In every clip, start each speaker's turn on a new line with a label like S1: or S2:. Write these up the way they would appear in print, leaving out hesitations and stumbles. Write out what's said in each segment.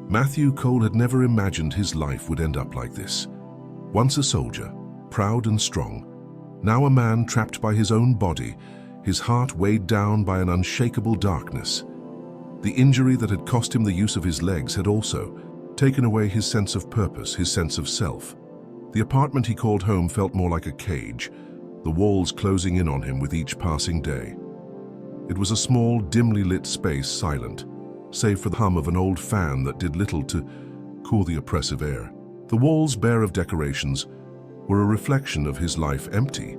S1: Matthew Cole had never imagined his life would end up like this. Once a soldier, proud and strong, now a man trapped by his own body, his heart weighed down by an unshakable darkness. The injury that had cost him the use of his legs had also taken away his sense of purpose, his sense of self. The apartment he called home felt more like a cage, the walls closing in on him with each passing day. It was a small, dimly lit space, silent, save for the hum of an old fan that did little to cool the oppressive air. The walls, bare of decorations, were a reflection of his life, empty,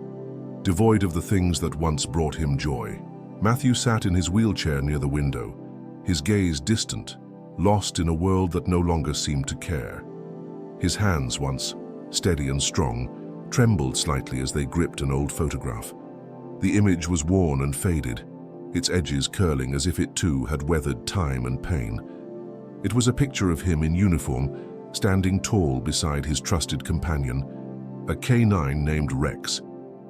S1: devoid of the things that once brought him joy. Matthew sat in his wheelchair near the window, his gaze distant, lost in a world that no longer seemed to care. His hands, once steady and strong, trembled slightly as they gripped an old photograph. The image was worn and faded, its edges curling as if it too had weathered time and pain. It was a picture of him in uniform, standing tall beside his trusted companion, a canine named Rex.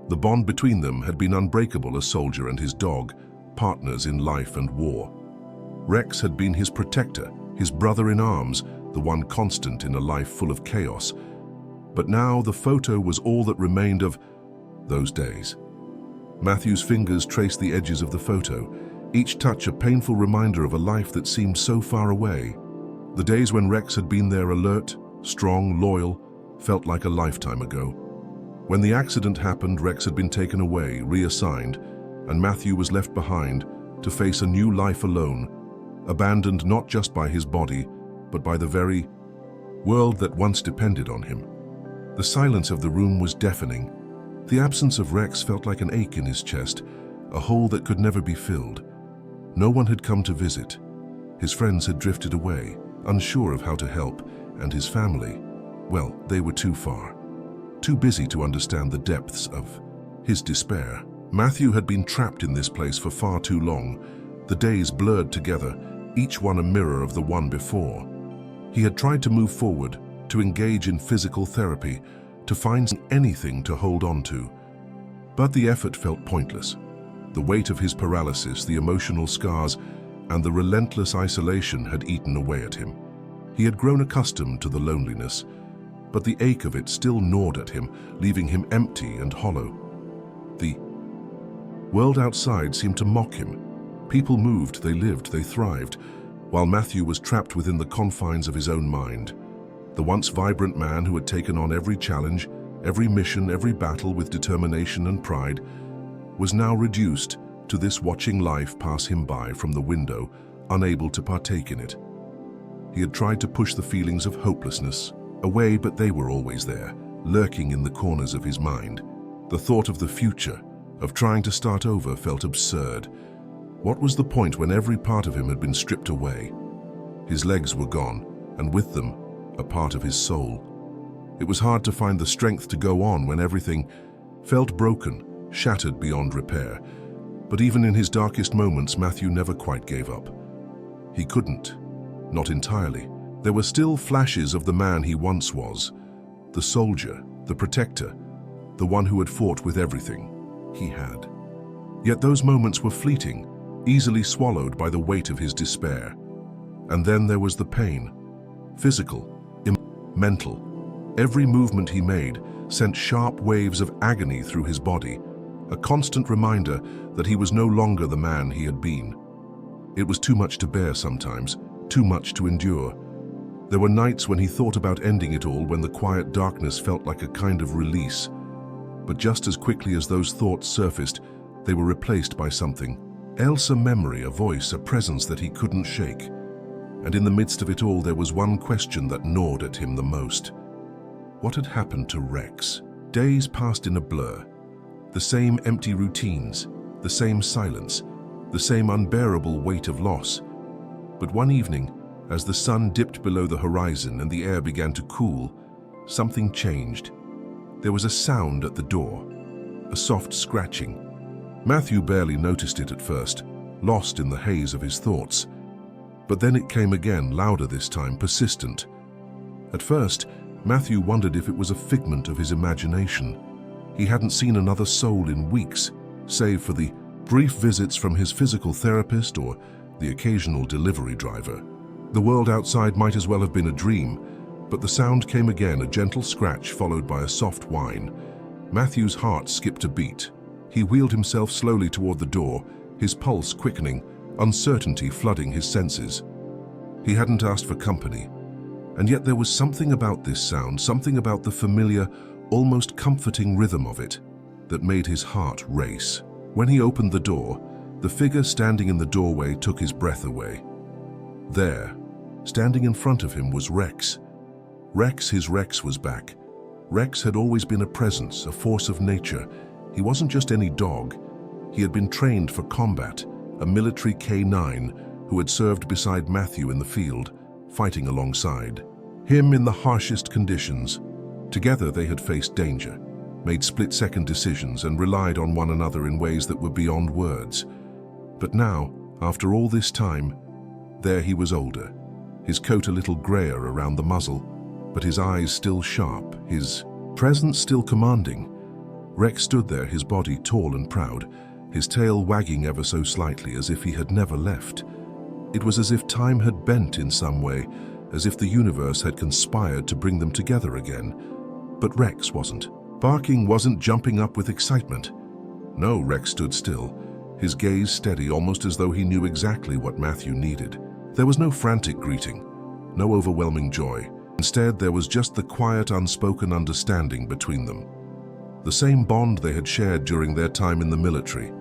S1: The bond between them had been unbreakable, a soldier and his dog, partners in life and war. Rex had been his protector, his brother in arms, the one constant in a life full of chaos. But now the photo was all that remained of those days. Matthew's fingers traced the edges of the photo, each touch a painful reminder of a life that seemed so far away. The days when Rex had been there, alert, strong, loyal, felt like a lifetime ago. When the accident happened, Rex had been taken away, reassigned, and Matthew was left behind to face a new life alone, abandoned not just by his body, but by the very world that once depended on him. The silence of the room was deafening. The absence of Rex felt like an ache in his chest, a hole that could never be filled. No one had come to visit. His friends had drifted away, unsure of how to help, and his family, well, they were too far, too busy to understand the depths of his despair. Matthew had been trapped in this place for far too long, the days blurred together, each one a mirror of the one before. He had tried to move forward, to engage in physical therapy, to find anything to hold on to. But the effort felt pointless. The weight of his paralysis, the emotional scars, and the relentless isolation had eaten away at him. He had grown accustomed to the loneliness, but the ache of it still gnawed at him, leaving him empty and hollow. The world outside seemed to mock him. People moved, they lived, they thrived, while Matthew was trapped within the confines of his own mind. The once vibrant man who had taken on every challenge, every mission, every battle with determination and pride, was now reduced to this, watching life pass him by from the window, unable to partake in it. He had tried to push the feelings of hopelessness away, but they were always there, lurking in the corners of his mind. The thought of the future, of trying to start over, felt absurd. What was the point when every part of him had been stripped away? His legs were gone, and with them, a part of his soul. It was hard to find the strength to go on when everything felt broken, shattered beyond repair. But even in his darkest moments, Matthew never quite gave up. He couldn't, not entirely. There were still flashes of the man he once was, the soldier, the protector, the one who had fought with everything he had. Yet those moments were fleeting, easily swallowed by the weight of his despair. And then there was the pain, physical, mental. Every movement he made sent sharp waves of agony through his body, a constant reminder that he was no longer the man he had been. It was too much to bear sometimes, too much to endure. There were nights when he thought about ending it all, when the quiet darkness felt like a kind of release. But just as quickly as those thoughts surfaced, they were replaced by something else, a memory, a voice, a presence that he couldn't shake. And in the midst of it all, there was one question that gnawed at him the most. What had happened to Rex? Days passed in a blur. The same empty routines, the same silence, the same unbearable weight of loss. But one evening, as the sun dipped below the horizon and the air began to cool, something changed. There was a sound at the door, a soft scratching. Matthew barely noticed it at first, lost in the haze of his thoughts. But then it came again, louder this time, persistent. At first, Matthew wondered if it was a figment of his imagination. He hadn't seen another soul in weeks, save for the brief visits from his physical therapist or the occasional delivery driver. The world outside might as well have been a dream, but the sound came again, a gentle scratch followed by a soft whine. Matthew's heart skipped a beat. He wheeled himself slowly toward the door, his pulse quickening, uncertainty flooding his senses. He hadn't asked for company, and yet there was something about this sound, something about the familiar, almost comforting rhythm of it, that made his heart race. When he opened the door, the figure standing in the doorway took his breath away. There, standing in front of him, was Rex. His Rex was back. Rex had always been a presence, a force of nature. He wasn't just any dog. He had been trained for combat, a military K9 who had served beside Matthew in the field, fighting alongside him in the harshest conditions. Together they had faced danger, made split-second decisions, and relied on one another in ways that were beyond words. But now, after all this time, there he was older, his coat a little grayer around the muzzle, but his eyes still sharp, his presence still commanding. Rex stood there, his body tall and proud, his tail wagging ever so slightly as if he had never left. It was as if time had bent in some way, as if the universe had conspired to bring them together again. But Rex wasn't. Barking, wasn't jumping up with excitement. No, Rex stood still, his gaze steady, almost as though he knew exactly what Matthew needed. There was no frantic greeting, no overwhelming joy. Instead, there was just the quiet, unspoken understanding between them. The same bond they had shared during their time in the military,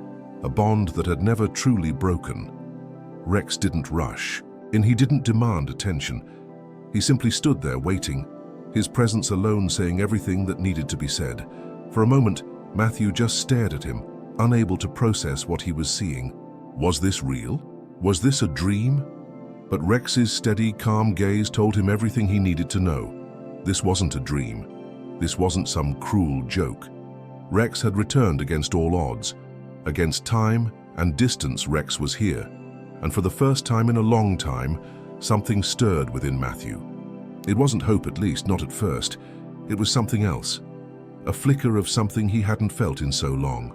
S1: a bond that had never truly broken. Rex didn't rush, and he didn't demand attention. He simply stood there waiting, his presence alone saying everything that needed to be said. For a moment, Matthew just stared at him, unable to process what he was seeing. Was this real? Was this a dream? But Rex's steady, calm gaze told him everything he needed to know. This wasn't a dream. This wasn't some cruel joke. Rex had returned against all odds. Against time and distance, Rex was here. And for the first time in a long time, something stirred within Matthew. It wasn't hope, at least, not at first. It was something else. A flicker of something he hadn't felt in so long.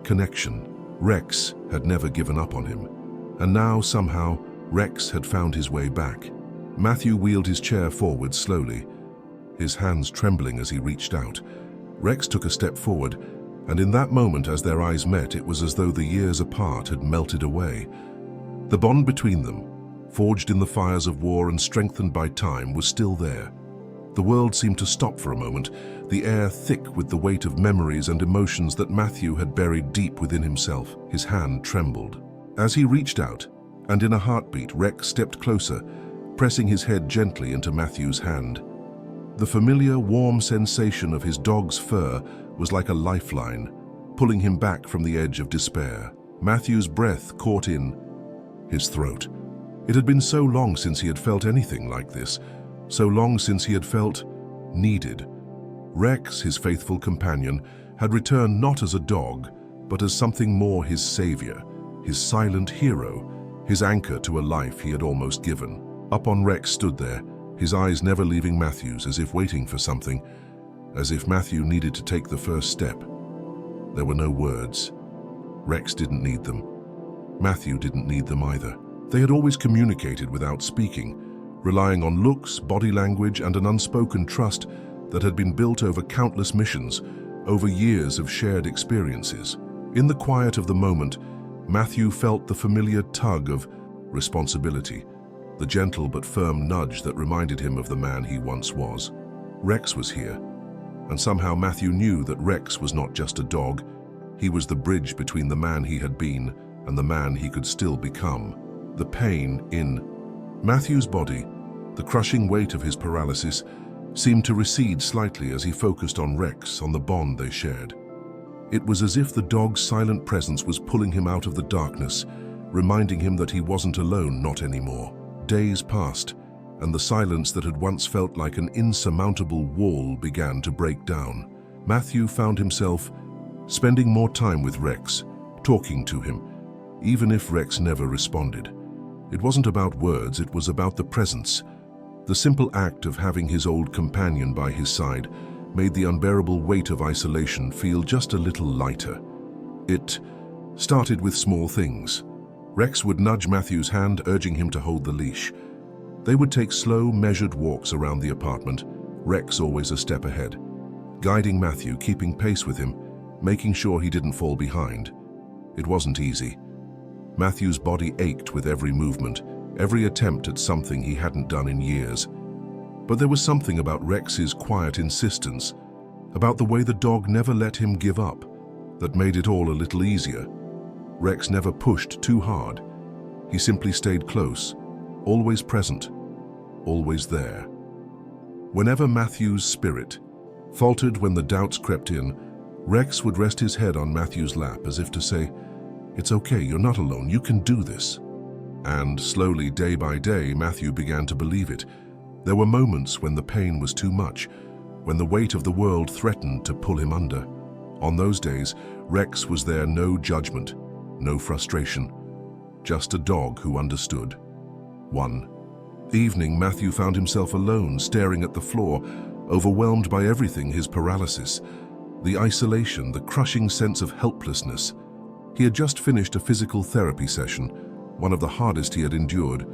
S1: Connection. Rex had never given up on him. And now, somehow, Rex had found his way back. Matthew wheeled his chair forward slowly, his hands trembling as he reached out. Rex took a step forward, and in that moment, as their eyes met, it was as though the years apart had melted away. The bond between them, forged in the fires of war and strengthened by time, was still there. The world seemed to stop for a moment, the air thick with the weight of memories and emotions that Matthew had buried deep within himself. His hand trembled. As he reached out, and in a heartbeat, Rex stepped closer, pressing his head gently into Matthew's hand. The familiar, warm sensation of his dog's fur was like a lifeline, pulling him back from the edge of despair. Matthew's breath caught in his throat. It had been so long since he had felt anything like this, so long since he had felt needed. Rex, his faithful companion, had returned not as a dog, but as something more, his savior, his silent hero, his anchor to a life he had almost given. Up on Rex stood there, his eyes never leaving Matthew's, as if waiting for something, as if Matthew needed to take the first step. There were no words. Rex didn't need them. Matthew didn't need them either. They had always communicated without speaking, relying on looks, body language, and an unspoken trust that had been built over countless missions, over years of shared experiences. In the quiet of the moment, Matthew felt the familiar tug of responsibility, the gentle but firm nudge that reminded him of the man he once was. Rex was here, and somehow Matthew knew that Rex was not just a dog. He was the bridge between the man he had been and the man he could still become. The pain in Matthew's body, the crushing weight of his paralysis, seemed to recede slightly as he focused on Rex, on the bond they shared. It was as if the dog's silent presence was pulling him out of the darkness, reminding him that he wasn't alone, not anymore. Days passed, and the silence that had once felt like an insurmountable wall began to break down. Matthew found himself spending more time with Rex, talking to him, even if Rex never responded. It wasn't about words, it was about the presence. The simple act of having his old companion by his side made the unbearable weight of isolation feel just a little lighter. It started with small things. Rex would nudge Matthew's hand, urging him to hold the leash. They would take slow, measured walks around the apartment, Rex always a step ahead, guiding Matthew, keeping pace with him, making sure he didn't fall behind. It wasn't easy. Matthew's body ached with every movement, every attempt at something he hadn't done in years. But there was something about Rex's quiet insistence, about the way the dog never let him give up, that made it all a little easier. Rex never pushed too hard. He simply stayed close, always present, always there. Whenever Matthew's spirit faltered, when the doubts crept in, Rex would rest his head on Matthew's lap as if to say, "It's okay, you're not alone, you can do this." And slowly, day by day, Matthew began to believe it. There were moments when the pain was too much, when the weight of the world threatened to pull him under. On those days, Rex was there, no judgment, no frustration, just a dog who understood. One evening, Matthew found himself alone, staring at the floor, overwhelmed by everything: his paralysis, the isolation, the crushing sense of helplessness. He had just finished a physical therapy session, one of the hardest he had endured,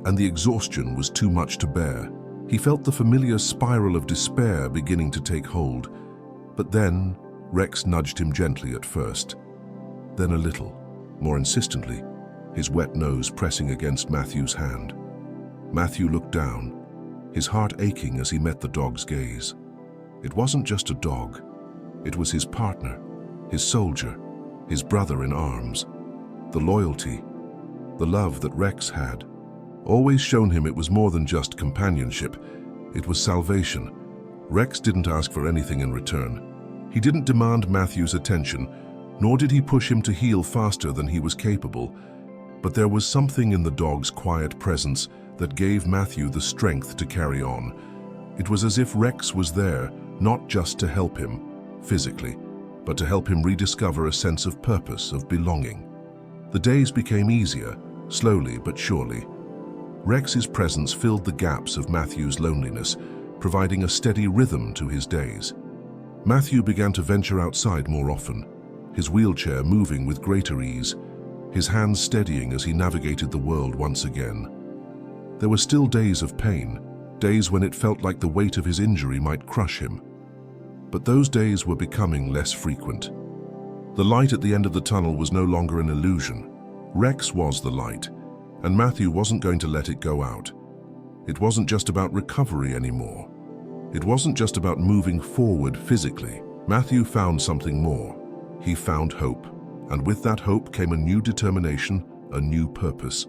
S1: and the exhaustion was too much to bear. He felt the familiar spiral of despair beginning to take hold. But then, Rex nudged him gently at first. Then a little, more insistently, his wet nose pressing against Matthew's hand. Matthew looked down, his heart aching as he met the dog's gaze. It wasn't just a dog. It was his partner, his soldier, his brother in arms. The loyalty, the love that Rex had always shown him, it was more than just companionship. It was salvation. Rex didn't ask for anything in return. He didn't demand Matthew's attention, nor did he push him to heal faster than he was capable. But there was something in the dog's quiet presence that gave Matthew the strength to carry on. It was as if Rex was there, not just to help him physically, but to help him rediscover a sense of purpose, of belonging. The days became easier, slowly but surely. Rex's presence filled the gaps of Matthew's loneliness, providing a steady rhythm to his days. Matthew began to venture outside more often, his wheelchair moving with greater ease, his hands steadying as he navigated the world once again. There were still days of pain, days when it felt like the weight of his injury might crush him. But those days were becoming less frequent. The light at the end of the tunnel was no longer an illusion. Rex was the light, and Matthew wasn't going to let it go out. It wasn't just about recovery anymore. It wasn't just about moving forward physically. Matthew found something more. He found hope, and with that hope came a new determination, a new purpose.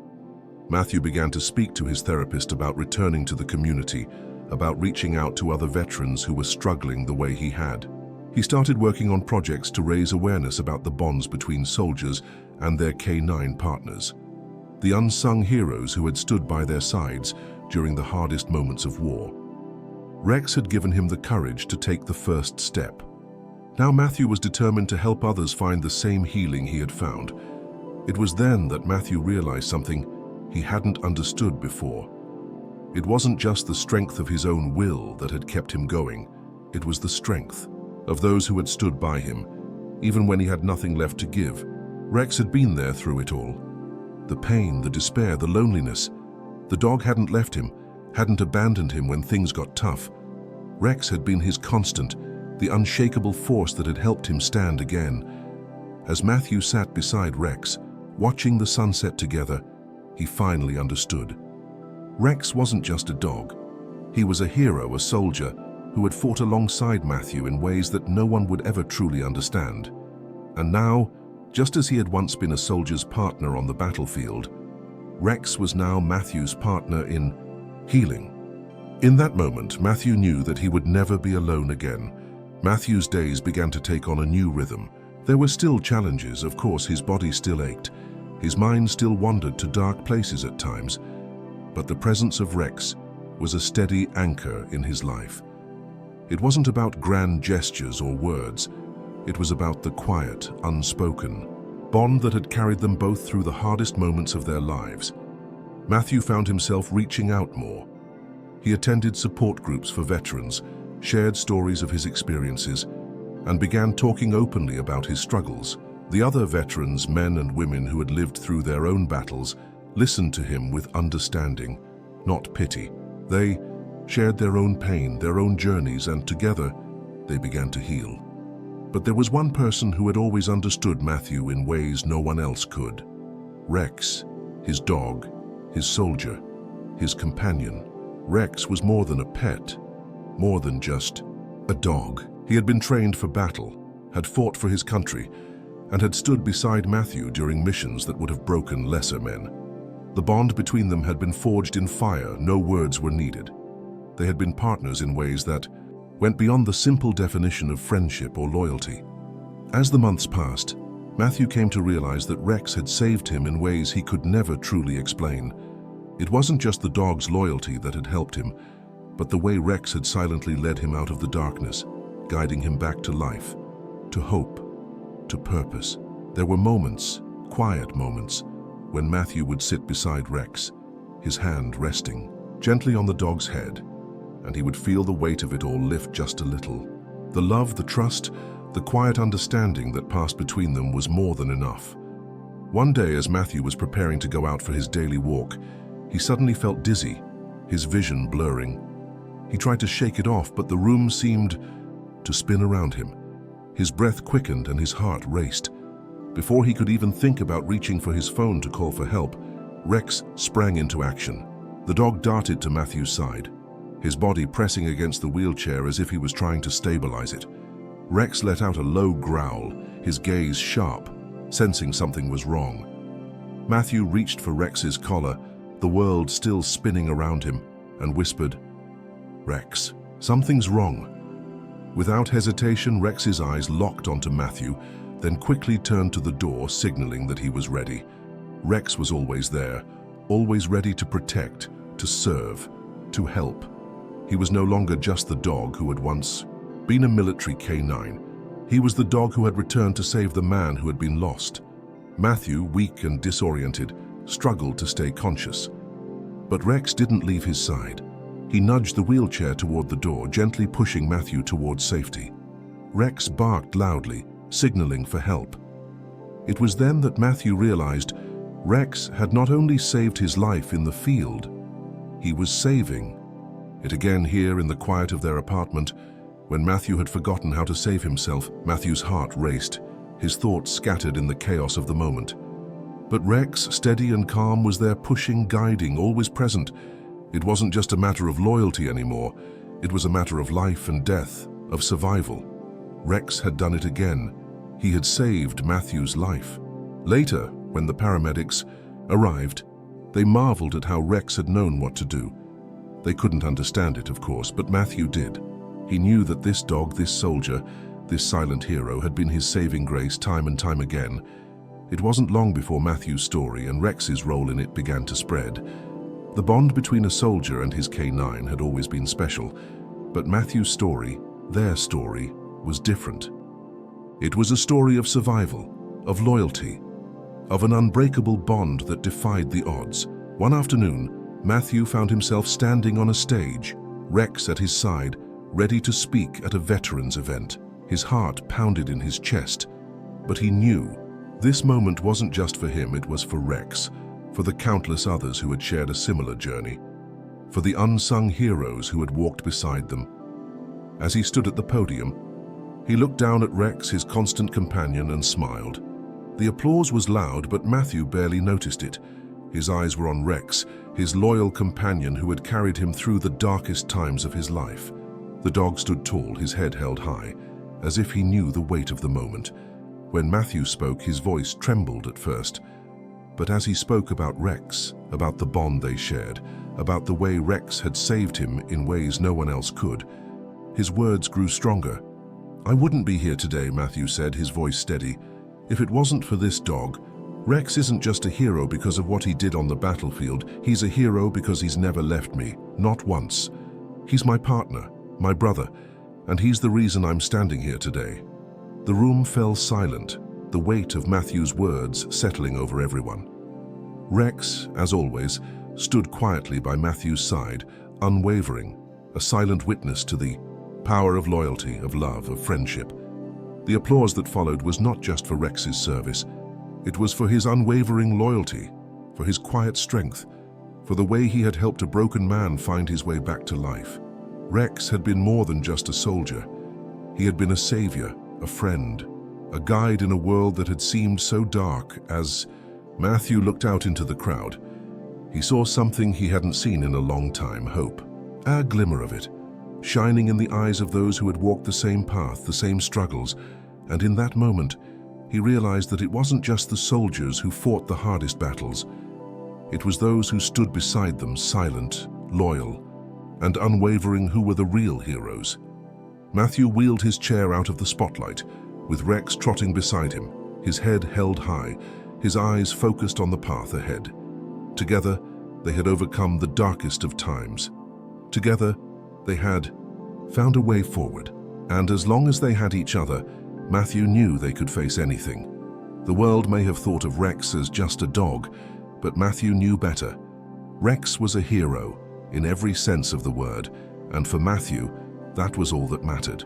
S1: Matthew began to speak to his therapist about returning to the community, about reaching out to other veterans who were struggling the way he had. He started working on projects to raise awareness about the bonds between soldiers and their K9 partners, the unsung heroes who had stood by their sides during the hardest moments of war. Rex had given him the courage to take the first step. Now Matthew was determined to help others find the same healing he had found. It was then that Matthew realized something he hadn't understood before. It wasn't just the strength of his own will that had kept him going. It was the strength of those who had stood by him, even when he had nothing left to give. Rex had been there through it all. The pain, the despair, the loneliness. The dog hadn't left him, hadn't abandoned him when things got tough. Rex had been his constant, the unshakable force that had helped him stand again. As Matthew sat beside Rex, watching the sunset together, he finally understood. Rex wasn't just a dog. He was a hero, a soldier, who had fought alongside Matthew in ways that no one would ever truly understand. And now, just as he had once been a soldier's partner on the battlefield, Rex was now Matthew's partner in healing. In that moment, Matthew knew that he would never be alone again. Matthew's days began to take on a new rhythm. There were still challenges, of course. His body still ached. His mind still wandered to dark places at times. But the presence of Rex was a steady anchor in his life. It wasn't about grand gestures or words. It was about the quiet, unspoken bond that had carried them both through the hardest moments of their lives. Matthew found himself reaching out more. He attended support groups for veterans, shared stories of his experiences, and began talking openly about his struggles. The other veterans, men and women who had lived through their own battles, listened to him with understanding, not pity. They shared their own pain, their own journeys, and together they began to heal. But there was one person who had always understood Matthew in ways no one else could. Rex, his dog, his soldier, his companion. Rex was more than a pet, more than just a dog. He had been trained for battle, had fought for his country, and had stood beside Matthew during missions that would have broken lesser men. The bond between them had been forged in fire, no words were needed. They had been partners in ways that went beyond the simple definition of friendship or loyalty. As the months passed, Matthew came to realize that Rex had saved him in ways he could never truly explain. It wasn't just the dog's loyalty that had helped him, but the way Rex had silently led him out of the darkness, guiding him back to life, to hope, to purpose. There were moments, quiet moments, when Matthew would sit beside Rex, his hand resting gently on the dog's head, and he would feel the weight of it all lift just a little. The love, the trust, the quiet understanding that passed between them was more than enough. One day, as Matthew was preparing to go out for his daily walk, he suddenly felt dizzy, his vision blurring. He tried to shake it off, but the room seemed to spin around him. His breath quickened and his heart raced. Before he could even think about reaching for his phone to call for help, Rex sprang into action. The dog darted to Matthew's side, his body pressing against the wheelchair as if he was trying to stabilize it. Rex let out a low growl, his gaze sharp, sensing something was wrong. Matthew reached for Rex's collar, the world still spinning around him, and whispered, "Rex, something's wrong." Without hesitation, Rex's eyes locked onto Matthew, then quickly turned to the door, signaling that he was ready. Rex was always there, always ready to protect, to serve, to help. He was no longer just the dog who had once been a military canine. He was the dog who had returned to save the man who had been lost. Matthew, weak and disoriented, struggled to stay conscious. But Rex didn't leave his side. He nudged the wheelchair toward the door, gently pushing Matthew towards safety. Rex barked loudly, signaling for help. It was then that Matthew realized Rex had not only saved his life in the field, he was saving it again here in the quiet of their apartment. When Matthew had forgotten how to save himself, Matthew's heart raced, his thoughts scattered in the chaos of the moment. But Rex, steady and calm, was there, pushing, guiding, always present. It wasn't just a matter of loyalty anymore. It was a matter of life and death, of survival. Rex had done it again. He had saved Matthew's life. Later, when the paramedics arrived, they marveled at how Rex had known what to do. They couldn't understand it, of course, but Matthew did. He knew that this dog, this soldier, this silent hero had been his saving grace time and time again. It wasn't long before Matthew's story and Rex's role in it began to spread. The bond between a soldier and his canine had always been special, but Matthew's story, their story, was different. It was a story of survival, of loyalty, of an unbreakable bond that defied the odds. One afternoon, Matthew found himself standing on a stage, Rex at his side, ready to speak at a veterans event. His heart pounded in his chest, but he knew this moment wasn't just for him, it was for Rex, for the countless others who had shared a similar journey, for the unsung heroes who had walked beside them. As he stood at the podium, he looked down at Rex, his constant companion, and smiled. The applause was loud, but Matthew barely noticed it. His eyes were on Rex, his loyal companion who had carried him through the darkest times of his life. The dog stood tall, his head held high, as if he knew the weight of the moment. When Matthew spoke, his voice trembled at first. But as he spoke about Rex, about the bond they shared, about the way Rex had saved him in ways no one else could, his words grew stronger. "I wouldn't be here today," Matthew said, his voice steady, "if it wasn't for this dog. Rex isn't just a hero because of what he did on the battlefield. He's a hero because he's never left me, not once. He's my partner, my brother, and he's the reason I'm standing here today." The room fell silent, the weight of Matthew's words settling over everyone. Rex, as always, stood quietly by Matthew's side, unwavering, a silent witness to the power of loyalty, of love, of friendship. The applause that followed was not just for Rex's service. It was for his unwavering loyalty, for his quiet strength, for the way he had helped a broken man find his way back to life. Rex had been more than just a soldier. He had been a savior, a friend, a guide in a world that had seemed so dark. As Matthew looked out into the crowd, he saw something he hadn't seen in a long time: hope. A glimmer of it, shining in the eyes of those who had walked the same path, the same struggles, and in that moment, he realized that it wasn't just the soldiers who fought the hardest battles. It was those who stood beside them, silent, loyal, and unwavering, who were the real heroes. Matthew wheeled his chair out of the spotlight, with Rex trotting beside him, his head held high, his eyes focused on the path ahead. Together, they had overcome the darkest of times. Together, they had found a way forward. And as long as they had each other, Matthew knew they could face anything. The world may have thought of Rex as just a dog, but Matthew knew better. Rex was a hero, in every sense of the word, and for Matthew, that was all that mattered.